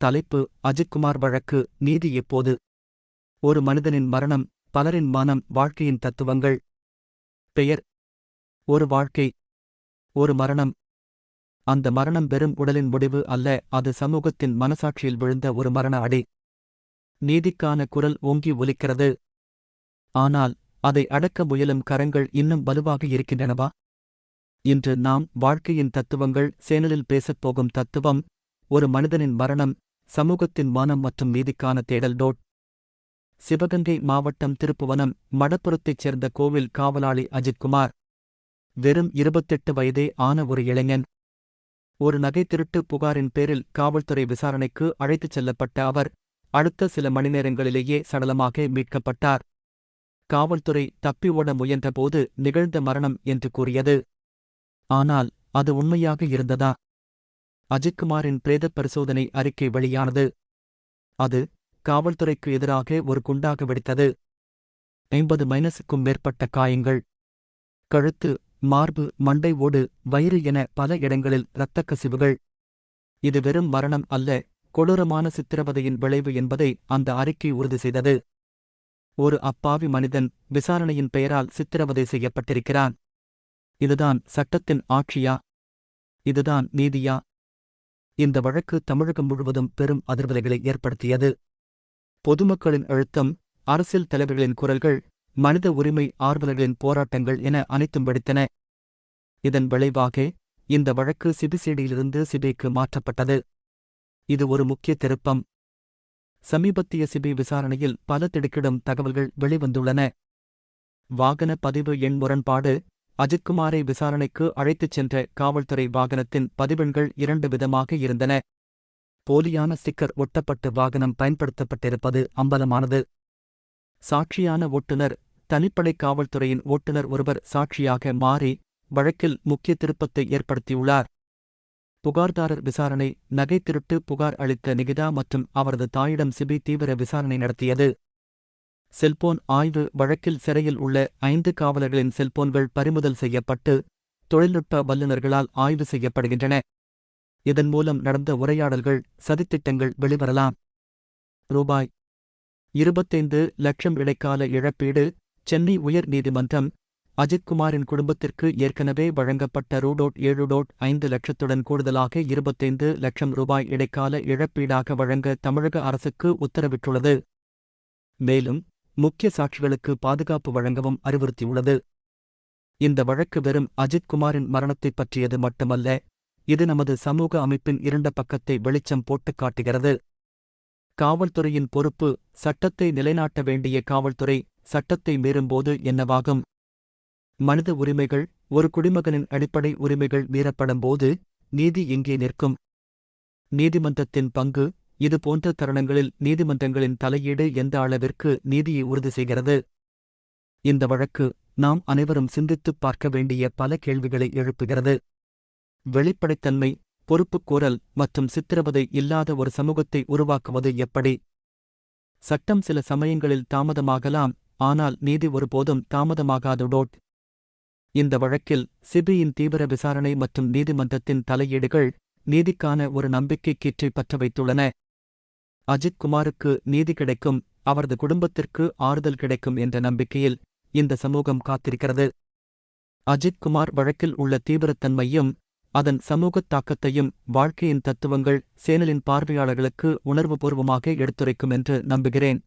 தலைப்பு: அஜித்குமார் வழக்கு, நீதி எப்போது? ஒரு மனிதனின் மரணம், பலரின் மனம், வாழ்க்கையின் தத்துவங்கள். பெயர்: ஒரு வாழ்க்கை, ஒரு மரணம். அந்த மரணம் வெறும் உடலின் முடிவு அல்ல, அது சமூகத்தின் மனசாட்சியில் விழுந்த ஒரு மரண அடி. நீதிக்கான குரல் ஓங்கி ஒலிக்கிறது. ஆனால் அதை அடக்க முயலும் கரங்கள் இன்னும் வலுவாக இருக்கின்றனவா? இன்று நாம் வாழ்க்கையின் தத்துவங்கள் சேனலில் பேசப்போகும் தத்துவம்: ஒரு மனிதனின் மரணம், சமூகத்தின் மனம் மற்றும் நீதிக்கான தேடல். சிவகங்கை மாவட்டம் திருப்புவனம் மடப்புறத்தைச் சேர்ந்த கோவில் காவலாளி அஜித்குமார். வெறும் 28 வயதே ஆன ஒரு இளைஞன். ஒரு நகை திருட்டு புகாரின் பேரில் காவல்துறை விசாரணைக்கு அழைத்துச் செல்லப்பட்ட அவர் அடுத்த சில மணிநேரங்களிலேயே சடலமாக மீட்கப்பட்டார். காவல்துறை தப்பி ஓட முயன்றபோது நிகழ்ந்த மரணம் என்று கூறியது. ஆனால் அது உண்மையாக இருந்ததா? அஜித்குமாரின் பிரேத பரிசோதனை அறிக்கை வெளியானது. அது காவல்துறைக்கு எதிராக ஒரு குண்டாக வெடித்தது. 50-க்கும் மேற்பட்ட காயங்கள். கழுத்து, மார்பு, மண்டை ஓடு, வயிறு என பல இடங்களில் இரத்தக் கசிவுகள். இது வெறும் மரணம் அல்ல, கொடூரமான சித்திரவதையின் விளைவு என்பதை அந்த அறிக்கை உறுதி செய்தது. ஒரு அப்பாவி மனிதன் விசாரணையின் பெயரால் சித்திரவதை செய்யப்பட்டிருக்கிறான். இதுதான் சட்டத்தின் ஆட்சியா? இதுதான் நீதியா? இந்த வழக்கு தமிழகம் முழுவதும் பெரும் அதிர்வலைகளை ஏற்படுத்தியது. பொதுமக்களின் அழுத்தம், அரசியல் தலைவர்களின் குரல்கள், மனித உரிமை ஆர்வலர்களின் போராட்டங்கள் என அனைத்தும் வெடித்தன. இதன் விளைவாக இந்த வழக்கு சிபிசிஐடியிலிருந்து சிபிஐக்கு மாற்றப்பட்டது. இது ஒரு முக்கிய திருப்பம். சமீபத்திய சிபிஐ விசாரணையில் பல திடுக்கிடும் தகவல்கள் வெளிவந்துள்ளன. வாகன பதிவு எண் முரண்பாடு. அஜித்குமாரை விசாரணைக்கு அழைத்துச் சென்ற காவல்துறை வாகனத்தின் பதிவெண்கள் 2 விதமாக இருந்தன. போலியான ஸ்டிக்கர் ஒட்டப்பட்டு வாகனம் பயன்படுத்தப்பட்டிருப்பது அம்பலமானது. சாட்சியான ஓட்டுநர், தனிப்படை காவல்துறையின் ஓட்டுநர் ஒருவர் சாட்சியாக மாறி வழக்கில் முக்கிய திருப்பத்தை ஏற்படுத்தியுள்ளார். புகார்தாரர் விசாரணை. நகை திருட்டு புகார் அளித்த நிகிதா மற்றும் அவரது தாயிடம் சிபிஐ தீவிர விசாரணை நடத்தியது. செல்போன் ஆய்வு. வழக்கில் சிறையில் உள்ள 5 காவலர்களின் செல்போன்கள் பறிமுதல் செய்யப்பட்டு தொழில்நுட்ப வல்லுநர்களால் ஆய்வு செய்யப்படுகின்றன. இதன் மூலம் நடந்த உரையாடல்கள், சதித்திட்டங்கள் வெளிவரலாம். ரூபாய் 25 லட்சம் இடைக்கால இழப்பீடு. சென்னை உயர் நீதிமன்றம் அஜித்குமாரின் குடும்பத்திற்கு ஏற்கனவே வழங்கப்பட்ட ரூ.7.5 லட்சத்துடன் கூடுதலாக 25 லட்சம் ரூபாய் இடைக்கால இழப்பீடாக வழங்க தமிழக அரசுக்கு உத்தரவிட்டுள்ளது. மேலும் முக்கிய சாட்சிகளுக்கு பாதுகாப்பு வழங்கவும் அறிவுறுத்தியுள்ளது. இந்த வழக்கு வெறும் அஜித்குமாரின் மரணத்தைப் பற்றியது மட்டுமல்ல, இது நமது சமூக அமைப்பின் இருண்ட பக்கத்தை வெளிச்சம் போட்டுக் காட்டுகிறது. காவல்துறையின் பொறுப்பு. சட்டத்தை நிலைநாட்ட வேண்டிய காவல்துறை சட்டத்தை மீறும்போது என்னவாகும்? மனித உரிமைகள். ஒரு குடிமகனின் அடிப்படை உரிமைகள் மீறப்படும்போது நீதி எங்கே நிற்கும்? நீதிமன்றத்தின் பங்கு. இதுபோன்ற தருணங்களில் நீதிமன்றங்களின் தலையீடு எந்த அளவிற்கு நீதியை உறுதி செய்கிறது? இந்த வழக்கு நாம் அனைவரும் சிந்தித்துப் பார்க்க வேண்டிய பல கேள்விகளை எழுப்புகிறது. வெளிப்படைத்தன்மை, பொறுப்புக்கூறல் மற்றும் சித்திரவதை இல்லாத ஒரு சமூகத்தை உருவாக்குவது எப்படி? சட்டம் சில சமயங்களில் தாமதமாகலாம், ஆனால் நீதி ஒருபோதும் தாமதமாகாது. இந்த வழக்கில் சிபிஐயின் தீவிர விசாரணை மற்றும் நீதிமன்றத்தின் தலையீடுகள் நீதிக்கான ஒரு நம்பிக்கை கீற்றை பற்ற வைத்துள்ளன. அஜித்குமாருக்கு நீதி கிடைக்கும், அவரது குடும்பத்திற்கு ஆறுதல் கிடைக்கும் என்ற நம்பிக்கையில் இந்த சமூகம் காத்திருக்கிறது. அஜித்குமார் வழக்கில் உள்ள தீவிரத்தன்மையும் அதன் சமூகத் தாக்கத்தையும் வாழ்க்கையின் தத்துவங்கள் சேனலின் பார்வையாளர்களுக்கு உணர்வுபூர்வமாக எடுத்துரைக்கும் என்று நம்புகிறேன்.